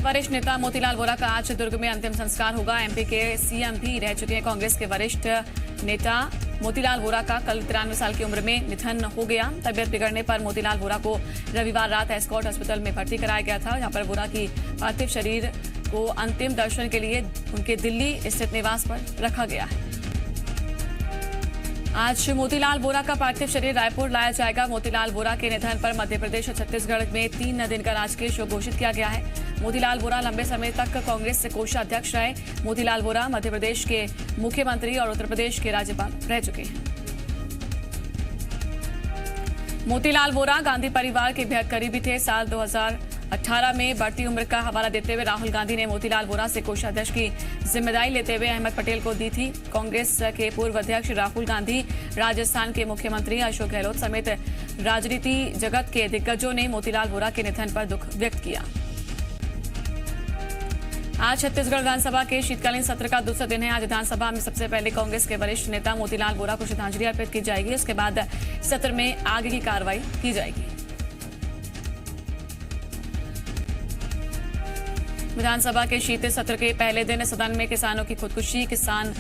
वरिष्ठ नेता मोतीलाल वोरा का आज दुर्ग में अंतिम संस्कार होगा। एमपी के सीएम भी रह चुके हैं कांग्रेस के वरिष्ठ नेता मोतीलाल वोरा का कल 93 साल की उम्र में निधन हो गया। तबियत बिगड़ने पर मोतीलाल वोरा को रविवार रात एस्कॉर्ट अस्पताल में भर्ती कराया गया था, जहां पर वोरा की पार्थिव शरीर को अंतिम दर्शन के लिए उनके दिल्ली स्थित निवास पर रखा गया है। आज मोतीलाल वोरा का पार्थिव शरीर रायपुर लाया जाएगा। मोतीलाल वोरा के निधन पर मध्य प्रदेश और छत्तीसगढ़ में 3 दिन का राजकीय शोक घोषित किया गया है। मोतीलाल वोरा लंबे समय तक कांग्रेस से कोषाध्यक्ष रहे। मोतीलाल वोरा मध्य प्रदेश के मुख्यमंत्री और उत्तर प्रदेश के राज्यपाल रह चुके हैं। मोतीलाल वोरा गांधी परिवार के बेहद करीबी थे। साल 2018 में बढ़ती उम्र का हवाला देते हुए राहुल गांधी ने मोतीलाल वोरा से कोषाध्यक्ष की जिम्मेदारी लेते हुए अहमद पटेल को दी थी। कांग्रेस के पूर्व अध्यक्ष राहुल गांधी, राजस्थान के मुख्यमंत्री अशोक गहलोत समेत राजनीति जगत के दिग्गजों ने मोतीलाल वोरा के निधन पर दुख व्यक्त किया। आज छत्तीसगढ़ विधानसभा के शीतकालीन सत्र का दूसरा दिन है। आज विधानसभा में सबसे पहले कांग्रेस के वरिष्ठ नेता मोतीलाल वोरा को श्रद्धांजलि अर्पित की जाएगी। उसके बाद सत्र में आगे की कार्रवाई की जाएगी। विधानसभा के शीत सत्र के पहले दिन सदन में किसानों की खुदकुशी, किसान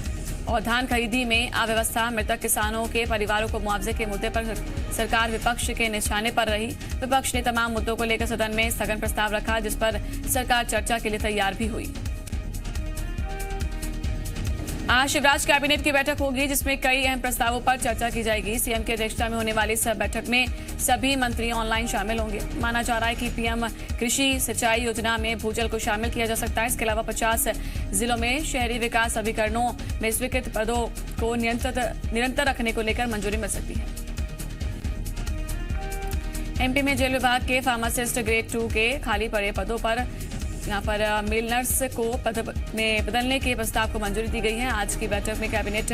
और धान खरीदी में अव्यवस्था, मृतक किसानों के परिवारों को मुआवजे के मुद्दे पर सरकार विपक्ष के निशाने पर रही। विपक्ष ने तमाम मुद्दों को लेकर सदन में स्थगन प्रस्ताव रखा, जिस पर सरकार चर्चा के लिए तैयार भी हुई। आज शिवराज कैबिनेट की बैठक होगी, जिसमें कई अहम प्रस्तावों पर चर्चा की जाएगी। सीएम की अध्यक्षता में होने वाली इस बैठक में सभी मंत्री ऑनलाइन शामिल होंगे। माना जा रहा है कि पीएम कृषि सिंचाई योजना में भूजल को शामिल किया जा सकता है। इसके अलावा 50 जिलों में शहरी विकास अभिकरणों में स्वीकृत पदों को निरंतर रखने को लेकर मंजूरी मिल सकती है। एमपी में जेल विभाग के फार्मासिस्ट ग्रेड 2 के खाली पड़े पदों पर यहाँ पर मिलनर्स को पद में बदलने के प्रस्ताव को मंजूरी दी गई है। आज की बैठक में कैबिनेट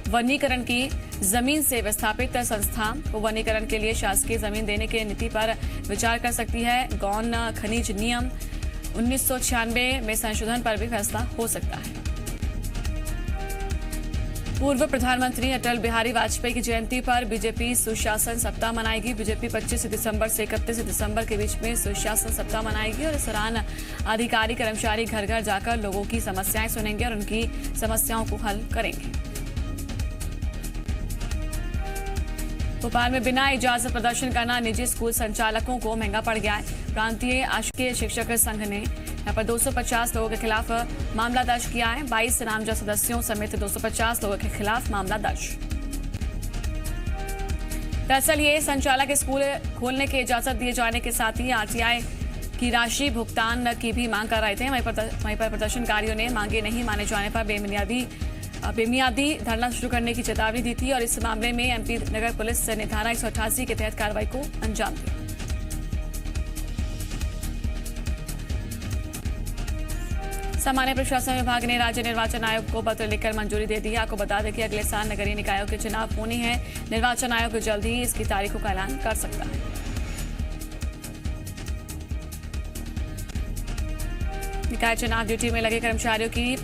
वनीकरण की जमीन से विस्थापित संस्था को वनीकरण के लिए शासकीय जमीन देने की नीति पर विचार कर सकती है। गौण खनिज नियम 1996 में संशोधन पर भी फैसला हो सकता है। पूर्व प्रधानमंत्री अटल बिहारी वाजपेयी की जयंती पर बीजेपी सुशासन सप्ताह मनाएगी। बीजेपी 25 दिसंबर से 31 दिसंबर के बीच में सुशासन सप्ताह मनाएगी और इस दौरान अधिकारी कर्मचारी घर घर जाकर लोगों की समस्याएं सुनेंगे और उनकी समस्याओं को हल करेंगे। भोपाल में बिना इजाजत प्रदर्शन करना निजी स्कूल संचालकों को महंगा पड़ गया है। प्रांतीय आवासीय शिक्षक संघ ने यहाँ पर 250 लोगों के खिलाफ मामला दर्ज किया है। 22 नामजद सदस्यों समेत 250 लोगों के खिलाफ मामला दर्ज। दरअसल ये संचालक स्कूल खोलने की इजाजत दिए जाने के साथ ही आरटीआई की राशि भुगतान की भी मांग कर रहे थे। वहीं पर प्रदर्शनकारियों ने मांगे नहीं माने जाने पर बेमियादी धरना शुरू करने की चेतावनी दी थी और इस मामले में एमपी नगर पुलिस ने धारा 188 के तहत कार्रवाई को अंजाम दिया। सामान्य प्रशासन विभाग ने राज्य निर्वाचन आयोग को पत्र लिखकर मंजूरी दे दी है। आपको बता दें कि अगले साल नगरीय निकायों के चुनाव होने हैं। निर्वाचन आयोग जल्द ही इसकी तारीखों का ऐलान कर सकता है। निकाय चुनाव ड्यूटी में लगे कर्मचारियों की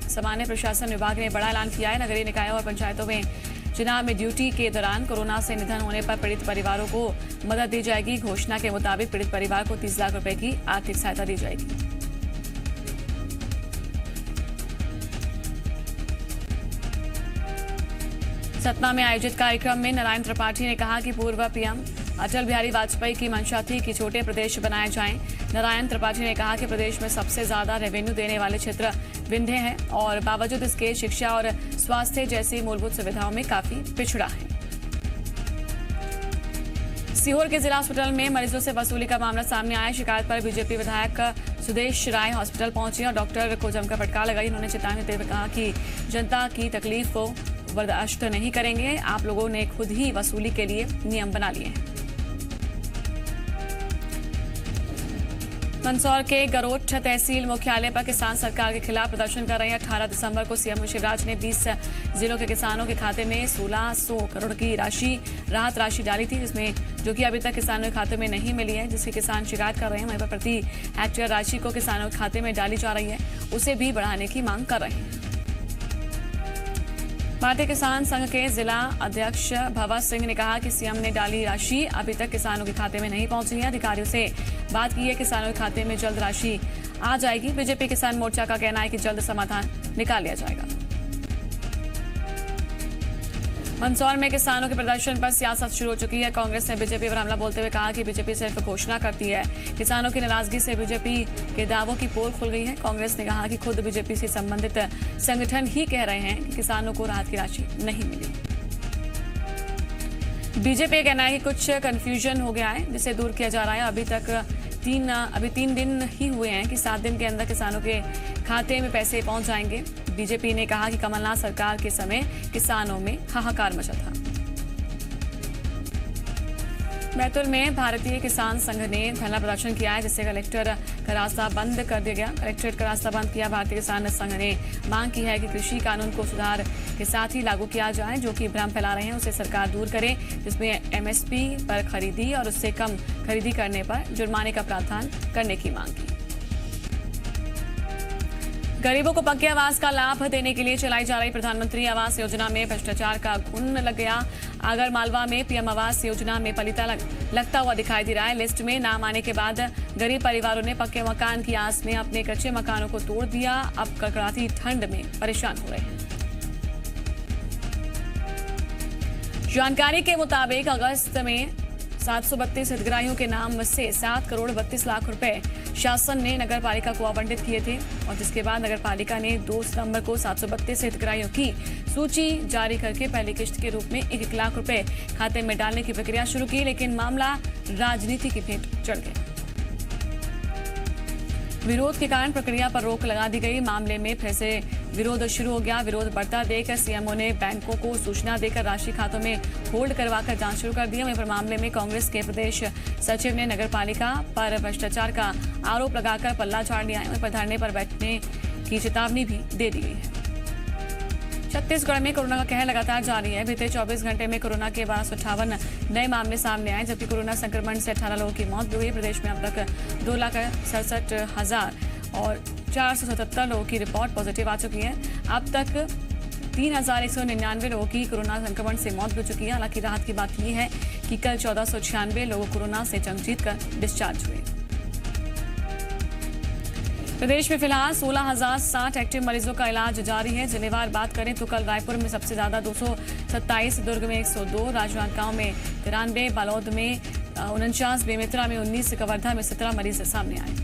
सामान्य प्रशासन विभाग ने बड़ा ऐलान किया है। नगरीय निकायों और पंचायतों में चुनाव में ड्यूटी के दौरान कोरोना से निधन होने पर पीड़ित परिवारों को मदद दी जाएगी। घोषणा के मुताबिक पीड़ित परिवार को 30 लाख रुपए की आर्थिक सहायता दी जाएगी। सतना में आयोजित कार्यक्रम में नारायण त्रिपाठी ने कहा कि पूर्व पीएम अटल बिहारी वाजपेयी की मंशा थी कि छोटे प्रदेश बनाए जाएं। नारायण त्रिपाठी ने कहा कि प्रदेश में सबसे ज्यादा रेवेन्यू देने वाले क्षेत्र विंध्य हैं और बावजूद इसके शिक्षा और स्वास्थ्य जैसी मूलभूत सुविधाओं में काफी पिछड़ा है। सीहोर के जिला अस्पताल में मरीजों से वसूली का मामला सामने आया। शिकायत पर बीजेपी विधायक सुदेश राय हॉस्पिटल पहुंचे और डॉक्टर को जमकर फटकार लगाई। उन्होंने चेतावनी देते हुए कहा कि जनता की तकलीफ को बर्दाश्त नहीं करेंगे। आप लोगों ने खुद ही वसूली के लिए नियम बना लिए हैं। मंदसौर के गरोठ तहसील मुख्यालय पर किसान सरकार के खिलाफ प्रदर्शन कर रहे हैं। 18 दिसंबर को सीएम शिवराज ने 20 जिलों के किसानों के खाते में 1600 करोड़ की राहत राशि डाली थी, जिसमें जो कि अभी तक किसानों के खाते में नहीं मिली है, जिसकी किसान शिकायत कर रहे हैं। वहीं पर प्रति हेक्टेयर राशि को किसानों के खाते में डाली जा रही है, उसे भी बढ़ाने की मांग कर रहे हैं। भारतीय किसान संघ के जिला अध्यक्ष भवा सिंह ने कहा कि सीएम ने डाली राशि अभी तक किसानों के खाते में नहीं पहुंची है। अधिकारियों से बात की है, किसानों के खाते में जल्द राशि आ जाएगी। बीजेपी किसान मोर्चा का कहना है कि जल्द समाधान निकाल लिया जाएगा। मंदसौर में किसानों के प्रदर्शन पर सियासत शुरू हो चुकी है। कांग्रेस ने बीजेपी पर हमला बोलते हुए कहा कि बीजेपी सिर्फ घोषणा करती है। किसानों की नाराजगी से बीजेपी के दावों की पोल खुल गई है। कांग्रेस ने कहा कि खुद बीजेपी से संबंधित संगठन ही कह रहे हैं कि किसानों को राहत की राशि नहीं मिली। बीजेपी का कहना है कि कुछ कंफ्यूजन हो गया है, जिसे दूर किया जा रहा है। अभी 3 दिन ही हुए हैं कि 7 दिन के अंदर किसानों के खाते में पैसे पहुंच जाएंगे। बीजेपी ने कहा कि कमलनाथ सरकार के समय किसानों में हाहाकार मचा था। बैतूल में भारतीय किसान संघ ने धरना प्रदर्शन किया है, जिससे कलेक्टर का रास्ता बंद कर दिया गया। कलेक्ट्रेट का रास्ता बंद किया। भारतीय किसान संघ ने मांग की है कि कृषि कानून को सुधार के साथ ही लागू किया जाए। जो कि भ्रम फैला रहे हैं उसे सरकार दूर करे, जिसमें एमएसपी पर खरीदी और उससे कम खरीदी करने पर जुर्माने का प्रावधान करने की मांग की। गरीबों को पक्के आवास का लाभ देने के लिए चलाई जा रही प्रधानमंत्री आवास योजना में भ्रष्टाचार का घुन लग गया। आगर मालवा में पीएम आवास योजना में पलीता लगता हुआ दिखाई दे रहा है। लिस्ट में नाम आने के बाद गरीब परिवारों ने पक्के मकान की आस में अपने कच्चे मकानों को तोड़ दिया। अब कड़कड़ाती ठंड में परेशान हो रहे हैं। जानकारी के मुताबिक अगस्त में 732 हितग्राहियों के नाम से 7 करोड़ 32 लाख रुपए शासन ने नगर पालिका को आवंटित किए थे, और जिसके बाद नगर पालिका ने 2 सितंबर को 732 हितग्राहियों की सूची जारी करके पहली किश्त के रूप में 1 लाख रुपए खाते में डालने की प्रक्रिया शुरू की। लेकिन मामला राजनीति की भेंट चढ़ गया। विरोध के कारण प्रक्रिया पर रोक लगा दी गई। मामले में फिर से विरोध शुरू हो गया। विरोध बढ़ता देख सीएमओ ने बैंकों को सूचना देकर राशि खातों में होल्ड करवाकर जांच शुरू कर दी। वहीं पर मामले में कांग्रेस के प्रदेश सचिव ने नगरपालिका पर भ्रष्टाचार का आरोप लगाकर पल्ला झाड़ दिया है। वहीं पर धरने पर बैठने की चेतावनी भी दे दी गई है। छत्तीसगढ़ में कोरोना का कहर लगातार जारी है। बीते 24 घंटे में कोरोना के 1258 नए मामले सामने आए, जबकि कोरोना संक्रमण से 18 लोगों की मौत भी हुई। प्रदेश में अब तक 2,67,477 लोगों की रिपोर्ट पॉजिटिव आ चुकी है। अब तक 3,199 लोगों की कोरोना संक्रमण से मौत हो चुकी है। हालांकि राहत की बात यह है कि कल 1496 लोग कोरोना से जंग जीतकर डिस्चार्ज हुए। प्रदेश में फिलहाल 16,060 एक्टिव मरीजों का इलाज जारी है। जिलेवार बात करें तो कल रायपुर में सबसे ज्यादा 227, दुर्ग में 102, राजनांदगांव में 93, बालोद में 49, बेमेतरा में 19, कवर्धा में 17 मरीज सामने आए।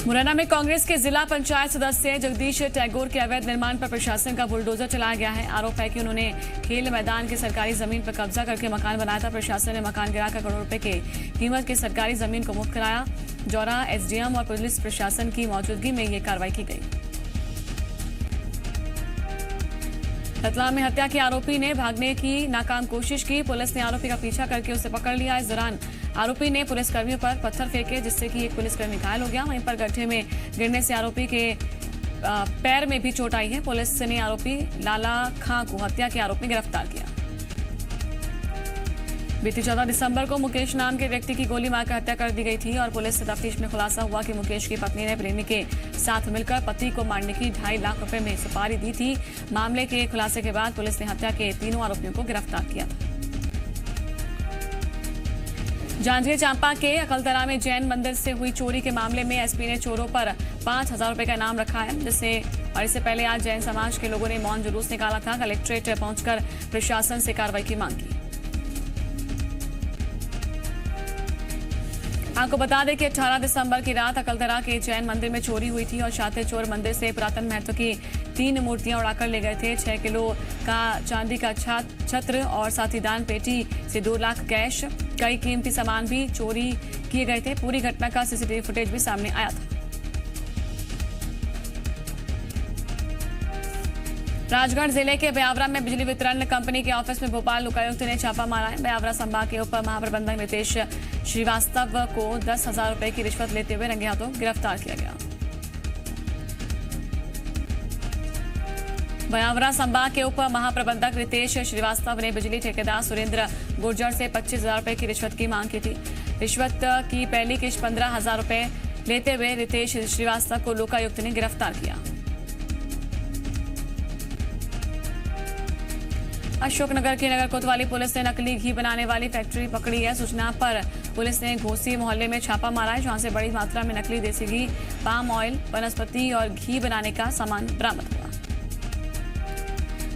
मुरैना में कांग्रेस के जिला पंचायत सदस्य जगदीश टैगोर के अवैध निर्माण पर प्रशासन का बुलडोजर चलाया गया है। आरोप है कि उन्होंने खेल मैदान की सरकारी जमीन पर कब्जा करके मकान बनाया था। प्रशासन ने मकान गिराकर करोड़ों रुपए के कीमत की सरकारी जमीन को मुक्त कराया। जौरा एसडीएम और पुलिस प्रशासन की मौजूदगी में ये कार्रवाई की गई। रतलाम में हत्या के आरोपी ने भागने की नाकाम कोशिश की। पुलिस ने आरोपी का पीछा करके उसे पकड़ लिया। इस दौरान आरोपी ने पुलिसकर्मियों पर पत्थर फेंके, जिससे कि एक पुलिसकर्मी घायल हो गया। वहीं पर गड्ढे में गिरने से आरोपी के पैर में भी चोट आई है। पुलिस ने आरोपी लाला खां को हत्या के आरोप में गिरफ्तार किया। बीती 14 दिसंबर को मुकेश नाम के व्यक्ति की गोली मारकर हत्या कर दी गई थी, और पुलिस से तफ्तीश में खुलासा हुआ कि मुकेश की पत्नी ने प्रेमी के साथ मिलकर पति को मारने की 2.5 लाख रुपए में सुपारी दी थी। मामले के खुलासे के बाद पुलिस ने हत्या के तीनों आरोपियों को गिरफ्तार किया था। जांजगीर चांपा के अकलतरा में जैन मंदिर से हुई चोरी के मामले में एसपी ने चोरों पर 5,000 रुपए का इनाम रखा है। इससे पहले आज जैन समाज के लोगों ने मौन जुलूस निकाला था। कलेक्ट्रेट पहुंचकर प्रशासन से कार्रवाई की मांग की। आपको बता दें कि 18 दिसंबर की रात अकलतरा के जैन मंदिर में चोरी हुई थी, और शातिर चोर मंदिर से पुरातन महत्व की 3 मूर्तियां उड़ाकर ले गए थे। 6 किलो का चांदी का छत्र और साथ ही दान पेटी से 2 लाख कैश, कई कीमती सामान भी चोरी किए गए थे। पूरी घटना का सीसीटीवी फुटेज भी सामने आया था। राजगढ़ जिले के ब्यावरा में बिजली वितरण कंपनी के ऑफिस में भोपाल लोकायुक्त ने छापा मारा है। ब्यावरा संभाग के उप महाप्रबंधक रितेश श्रीवास्तव को 10,000 रुपए की रिश्वत लेते हुए रंगे हाथों गिरफ्तार किया गया। ब्यावरा संभाग के उप महाप्रबंधक रितेश श्रीवास्तव ने बिजली ठेकेदार सुरेंद्र गुर्जर से 25,000 रुपए की रिश्वत की मांग की थी। रिश्वत की पहली किश्त 15,000 रुपए लेते हुए रितेश श्रीवास्तव को लोकायुक्त ने गिरफ्तार किया। अशोकनगर की नगर कोतवाली पुलिस ने नकली घी बनाने वाली फैक्ट्री पकड़ी है। सूचना पर पुलिस ने घोसी मोहल्ले में छापा मारा है, जहां से बड़ी मात्रा में नकली देसी घी, पाम ऑयल, वनस्पति और घी बनाने का सामान बरामद हुआ।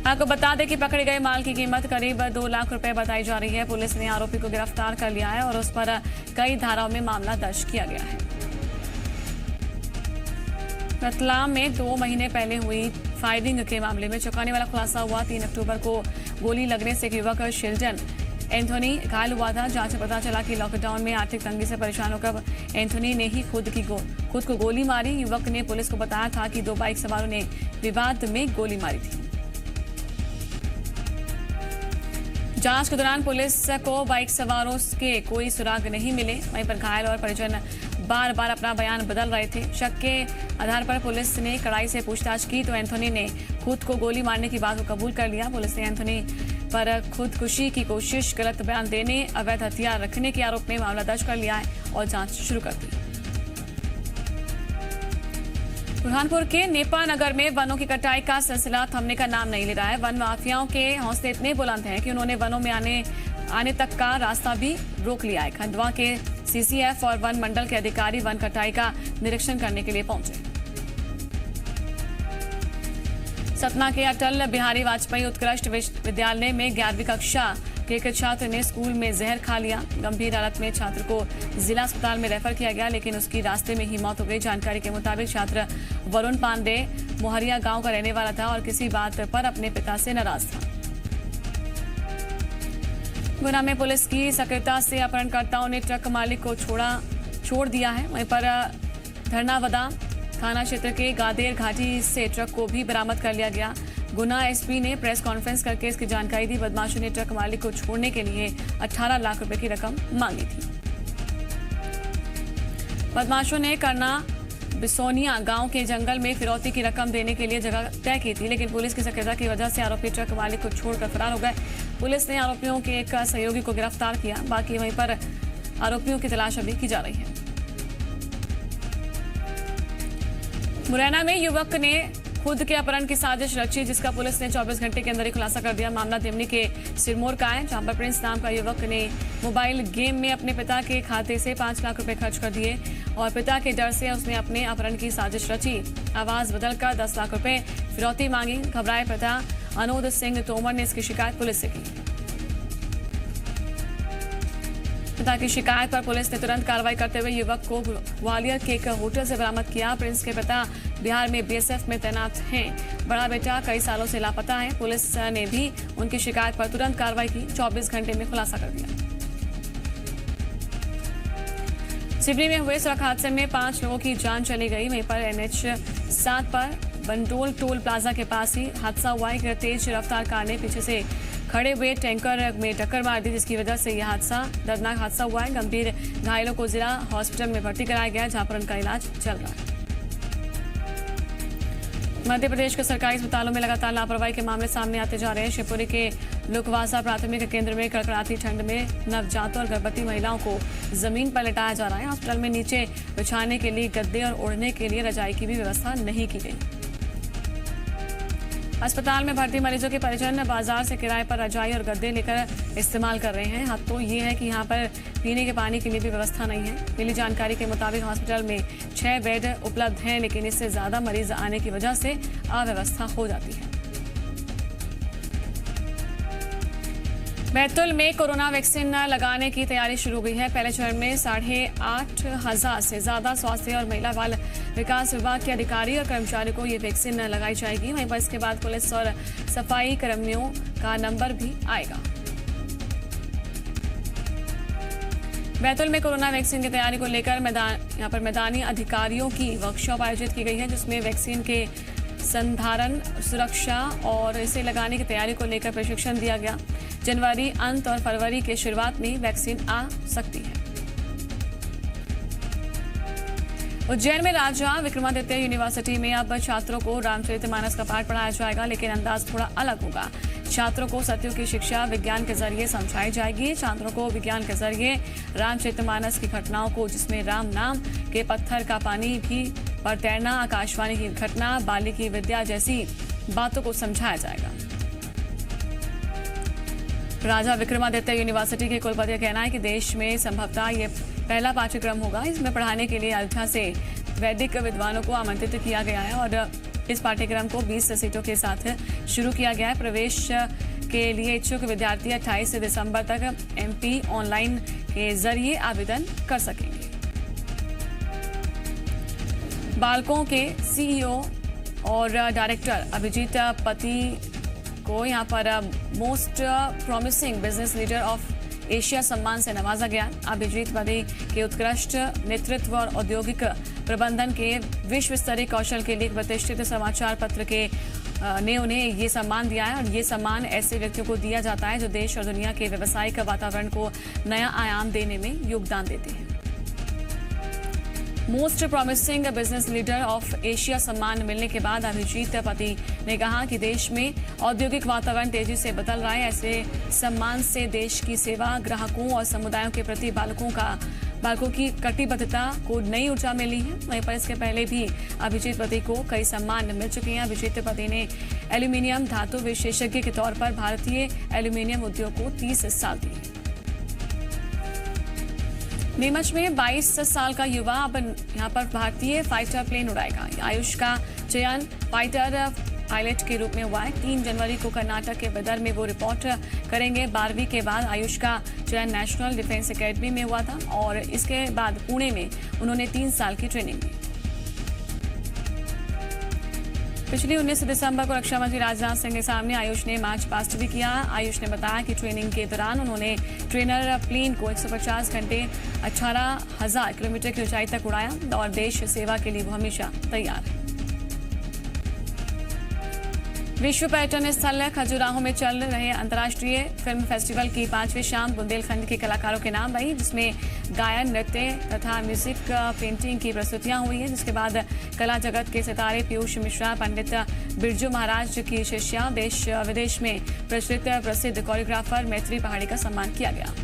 आपको बता दें कि पकड़े गए माल की कीमत करीब 2 लाख रुपए बताई जा रही है। पुलिस ने आरोपी को गिरफ्तार कर लिया है और उस पर कई धाराओं में मामला दर्ज किया गया है। रतलाम में 2 महीने पहले हुई फायरिंग के मामले में चौंकाने वाला खुलासा हुआ। 3 अक्टूबर को गोली लगने से एक युवक शिल्टन एंथोनी घायल हुआ था। जांच में पता चला कि लॉकडाउन में आर्थिक तंगी से परेशान होकर एंथोनी ने ही खुद को गोली मारी। युवक ने पुलिस को बताया था कि 2 बाइक सवारों ने विवाद में गोली मारी थी। जांच के दौरान पुलिस को बाइक सवारों के कोई सुराग नहीं मिले। वहीं पर घायल और परिजन बार बार अपना बयान बदल रहे थे। शक के आधार पर पुलिस ने कड़ाई से पूछताछ की तो एंथोनी ने खुद को गोली मारने की बात को कबूल कर लिया। पुलिस ने एंथोनी पर खुदकुशी की कोशिश, गलत बयान देने, अवैध हथियार रखने के आरोप में मामला दर्ज कर लिया है और जांच शुरू कर दी। बुरहानपुर के नेपा नगर में वनों की कटाई का सिलसिला थमने का नाम नहीं ले रहा है। वन माफियाओं के हौसले इतने बुलंद हैं कि उन्होंने वनों में आने तक का रास्ता भी रोक लिया है। खंडवा के सीसीएफ और वन मंडल के अधिकारी वन कटाई का निरीक्षण करने के लिए पहुंचे। सतना के अटल बिहारी वाजपेयी उत्कृष्ट विद्यालय में 11वीं कक्षा के एक छात्र ने स्कूल में जहर खा लिया। गंभीर हालत में छात्र को जिला अस्पताल में रेफर किया गया, लेकिन उसकी रास्ते में ही मौत हो गई। जानकारी के मुताबिक छात्र वरुण पांडे मोहरिया गांव का रहने वाला था और किसी बात पर अपने पिता से नाराज था। गुना में पुलिस की सक्रियता से अपहरणकर्ताओं ने ट्रक मालिक को छोड़ दिया है। वहीं पर धरनावदा थाना क्षेत्र के गादेर घाटी से ट्रक को भी बरामद कर लिया गया। गुना एसपी ने प्रेस कॉन्फ्रेंस करके इसकी जानकारी दी। बदमाशों ने ट्रक मालिक को छोड़ने के लिए 18 लाख रुपए की रकम मांगी थी। बदमाशों ने करना बिसोनिया गांव के जंगल में फिरौती की रकम देने के लिए जगह तय की थी, लेकिन पुलिस की सक्रियता की वजह से आरोपी ट्रक मालिक को छोड़कर फरार हो गए। पुलिस ने आरोपियों के एक सहयोगी को गिरफ्तार किया। बाकी वहीं पर आरोपियों की तलाश अभी की जा रही है। मुरैना में युवक ने खुद के अपहरण की साजिश रची, जिसका पुलिस ने 24 घंटे के अंदर ही खुलासा कर दिया। मामला दिमनी के सिरमौर का है, जहां पर प्रिंस नाम का युवक ने मोबाइल गेम में अपने पिता के खाते से 5 लाख रुपए खर्च कर दिए और पिता के डर से उसने अपने अपहरण की साजिश रची। आवाज बदलकर 10 लाख रुपए फिरौती मांगी। घबराए पिता अनोद सिंह तोमर ने इसकी शिकायत पुलिस से की। पिता की शिकायत पर पुलिस ने तुरंत कार्रवाई करते हुए युवक को ग्वालियर के एक होटल से बरामद किया। प्रिंस के पिता बिहार में बीएसएफ में तैनात हैं। बड़ा बेटा कई सालों से लापता है। पुलिस ने भी उनकी शिकायत पर तुरंत कार्रवाई की। 24 घंटे में खुलासा कर दिया। सिवनी में हुए सड़क हादसे में 5 लोगों की जान चली गई। वहीं पर NH 7 पर बंडोल टोल प्लाजा के पास ही हादसा हुआ। एक तेज रफ्तार कार ने पीछे से खड़े हुए टैंकर में टक्कर मार दी, जिसकी वजह से यह दर्दनाक हादसा हुआ है। गंभीर घायलों को जिला हॉस्पिटल में भर्ती कराया गया, जहां पर उनका इलाज चल रहा है। मध्य प्रदेश के सरकारी अस्पतालों में लगातार लापरवाही के मामले सामने आते जा रहे हैं। शिवपुरी के लुकवासा प्राथमिक केंद्र में कड़कड़ाती ठंड में नवजातों और गर्भवती महिलाओं को जमीन पर लेटाया जा रहा है। अस्पताल में नीचे बिछाने के लिए गद्दे और ओढ़ने के लिए रजाई की भी व्यवस्था नहीं की गई। अस्पताल में भर्ती मरीजों के परिजन बाजार से किराए पर रजाई और गद्दे लेकर इस्तेमाल कर रहे हैं। हद तो ये है कि यहाँ पर पीने के पानी के लिए भी व्यवस्था नहीं है। मिली जानकारी के मुताबिक हॉस्पिटल में 6 बेड उपलब्ध हैं, लेकिन इससे ज्यादा मरीज आने की वजह से अव्यवस्था हो जाती है। बैतूल में कोरोना वैक्सीन लगाने की तैयारी शुरू हो गई है। पहले चरण में 8,500 से ज्यादा स्वास्थ्य और महिला बाल विकास विभाग के अधिकारी और कर्मचारियों को ये वैक्सीन लगाई जाएगी। वहीं पर इसके बाद पुलिस और सफाई कर्मियों का नंबर भी आएगा। बैतूल में कोरोना वैक्सीन की तैयारी को लेकर यहाँ पर मैदानी अधिकारियों की वर्कशॉप आयोजित की गई है, जिसमें वैक्सीन के संधारण, सुरक्षा और इसे लगाने की तैयारी को लेकर प्रशिक्षण दिया गया। जनवरी अंत और फरवरी के शुरुआत में वैक्सीन आ सकती है। उज्जैन में राजा विक्रमादित्य यूनिवर्सिटी में अब छात्रों को रामचरितमानस का पाठ पढ़ाया जाएगा, लेकिन अंदाज थोड़ा अलग होगा। छात्रों को सत्यों की शिक्षा विज्ञान के जरिए समझाई जाएगी। छात्रों को विज्ञान के जरिए रामचरितमानस की घटनाओं को, जिसमें राम नाम के पत्थर का पानी भी पर तैरना, आकाशवाणी की घटना, बाली की विद्या जैसी बातों को समझाया जाएगा। राजा विक्रमादित्य यूनिवर्सिटी के कुलपति का कहना है कि देश में संभवतः ये पहला पाठ्यक्रम होगा। इसमें पढ़ाने के लिए अयोध्या से वैदिक विद्वानों को आमंत्रित किया गया है और इस पाठ्यक्रम को 20 सीटों के साथ शुरू किया गया है। प्रवेश के लिए इच्छुक विद्यार्थी 28 दिसंबर तक MP ऑनलाइन के जरिए आवेदन कर सकेंगे। बाल्को के CEO और डायरेक्टर अभिजीत पति को यहां पर most promising business leader of Asia सम्मान से नवाजा गया। अभिजीत पति के उत्कृष्ट नेतृत्व और औद्योगिक प्रबंधन के विश्व स्तरीय कौशल के लिए एक प्रतिष्ठित समाचार पत्र के ने उन्हें ये सम्मान दिया है और ये सम्मान ऐसे व्यक्तियों को दिया जाता है जो देश और दुनिया के व्यावसायिक वातावरण को नया आयाम देने में योगदान देते हैं। Most promising business leader of Asia सम्मान मिलने के बाद अभिजीत पति ने कहा कि देश में औद्योगिक वातावरण तेजी से बदल रहा है। ऐसे सम्मान से देश की सेवा, ग्राहकों और समुदायों के प्रति बालकों की कटिबद्धता को नई ऊर्जा मिली है। वहीं पर इसके पहले भी अभिजीत पति को कई सम्मान मिल चुके हैं। अभिजीत पति ने एल्यूमिनियम धातु विशेषज्ञ के तौर पर भारतीय एल्यूमिनियम उद्योग को 30 साल दिए। नीमच में 22 साल का युवा अब यहां पर भारतीय फाइटर प्लेन उड़ाएगा। आयुष का चयन फाइटर पायलट के रूप में हुआ है। 3 जनवरी को कर्नाटक के बिदर में वो रिपोर्ट करेंगे। 12वीं के बाद आयुष का चयन नेशनल डिफेंस एकेडमी में हुआ था और इसके बाद पुणे में उन्होंने 3 साल की ट्रेनिंग ली। पिछली 19 दिसंबर को रक्षा मंत्री राजनाथ सिंह के सामने आयुष ने मार्च पास्ट भी किया। आयुष ने बताया कि ट्रेनिंग के दौरान उन्होंने ट्रेनर प्लेन को 150 घंटे 18,000 किलोमीटर की ऊंचाई तक उड़ाया और देश सेवा के लिए वो हमेशा तैयार है। विश्व पर्यटन स्थल खजुराहो में चल रहे अंतर्राष्ट्रीय फिल्म फेस्टिवल की 5वीं शाम बुंदेलखंड के कलाकारों के नाम रही, जिसमें गायन, नृत्य तथा म्यूजिक पेंटिंग की प्रस्तुतियां हुई है। जिसके बाद कला जगत के सितारे पीयूष मिश्रा, पंडित बिरजू महाराज की शिष्या, देश विदेश में प्रसिद्ध कोरियोग्राफर मैत्री पहाड़ी का सम्मान किया गया।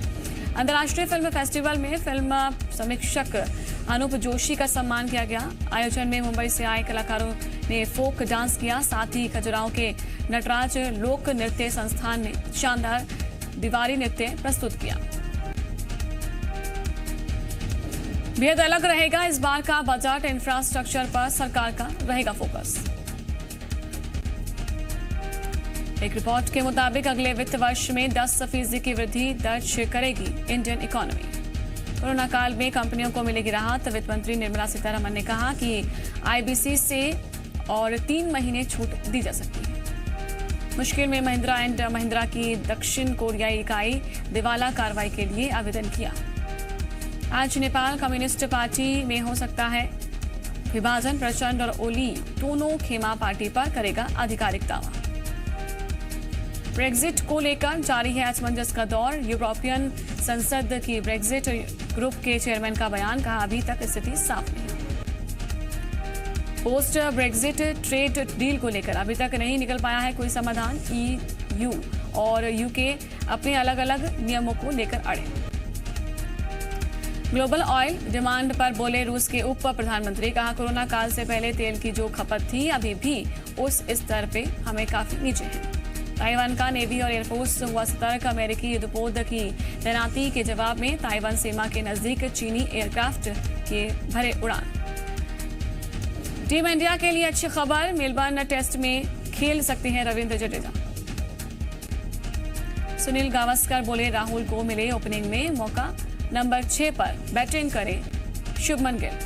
अंतर्राष्ट्रीय फिल्म फेस्टिवल में फिल्म समीक्षक अनूप जोशी का सम्मान किया गया। आयोजन में मुंबई से आए कलाकारों ने फोक डांस किया। साथ ही खजुराहो के नटराज लोक नृत्य संस्थान ने शानदार दीवारी नृत्य प्रस्तुत किया। बेहद अलग रहेगा इस बार का बजट, इंफ्रास्ट्रक्चर पर सरकार का रहेगा फोकस। एक रिपोर्ट के मुताबिक अगले वित्त वर्ष में 10% की वृद्धि दर्ज करेगी इंडियन इकोनॉमी। कोरोना काल में कंपनियों को मिलेगी राहत। वित्त मंत्री निर्मला सीतारमण ने कहा कि IBC से और 3 महीने छूट दी जा सकती है। मुश्किल में महिंद्रा एंड महिंद्रा की दक्षिण कोरियाई इकाई दिवाला कार्रवाई के लिए आवेदन किया। आज नेपाल कम्युनिस्ट पार्टी में हो सकता है विभाजन। प्रचंड और ओली दोनों खेमा पार्टी पर करेगा आधिकारिक दावा। ब्रेक्जिट को लेकर जारी है असमंजस का दौर। यूरोपियन संसद की ब्रेक्जिट ग्रुप के चेयरमैन का बयान, कहा अभी तक स्थिति साफ नहीं। पोस्ट ब्रेक्जिट ट्रेड डील को लेकर अभी तक नहीं निकल पाया है कोई समाधान। EU और UK अपने अलग अलग नियमों को लेकर अड़े। ग्लोबल ऑयल डिमांड पर बोले रूस के उप प्रधानमंत्री, कहा कोरोना काल से पहले तेल की जो खपत थी अभी भी उस स्तर पे हमें काफी नीचे है। ताइवान का नेवी और एयरफोर्स हुआ सतर्क। अमेरिकी युद्धपोत की तैनाती के जवाब में ताइवान सीमा के नजदीक चीनी एयरक्राफ्ट के भरे उड़ान। टीम इंडिया के लिए अच्छी खबर, मेलबर्न टेस्ट में खेल सकते हैं रविंद्र जडेजा। सुनील गावस्कर बोले राहुल को मिले ओपनिंग में मौका, नंबर 6 पर बैटिंग करे शुभमन गिल।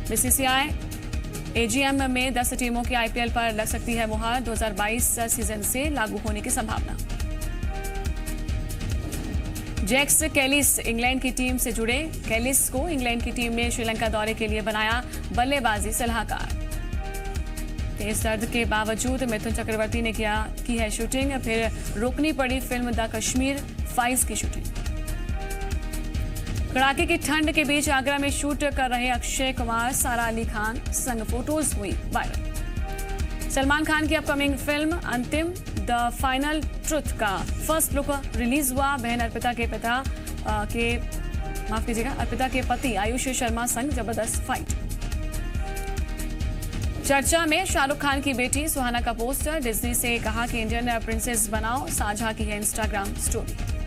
BCCI AGM में 10 टीमों की IPL पर लग सकती है मुहर। 2022 सीजन से लागू होने की संभावना। जैक्स कैलिस इंग्लैंड की टीम से जुड़े। कैलिस को इंग्लैंड की टीम ने श्रीलंका दौरे के लिए बनाया बल्लेबाजी सलाहकार। तेज दर्द के बावजूद मिथुन चक्रवर्ती ने की है शूटिंग, फिर रोकनी पड़ी फिल्म द कश्मीर फाइल्स की शूटिंग। कड़ाके की ठंड के बीच आगरा में शूट कर रहे अक्षय कुमार, सारा अली खान संग फोटोज हुई वायरल। सलमान खान की अपकमिंग फिल्म अंतिम द फाइनल ट्रुथ का फर्स्ट लुक रिलीज हुआ। बहन अर्पिता के पति आयुष शर्मा संग जबरदस्त फाइट। चर्चा में शाहरुख खान की बेटी सुहाना का पोस्टर, डिज्नी से कहा कि इंडियन प्रिंसेस बनाओ, साझा की है इंस्टाग्राम स्टोरी।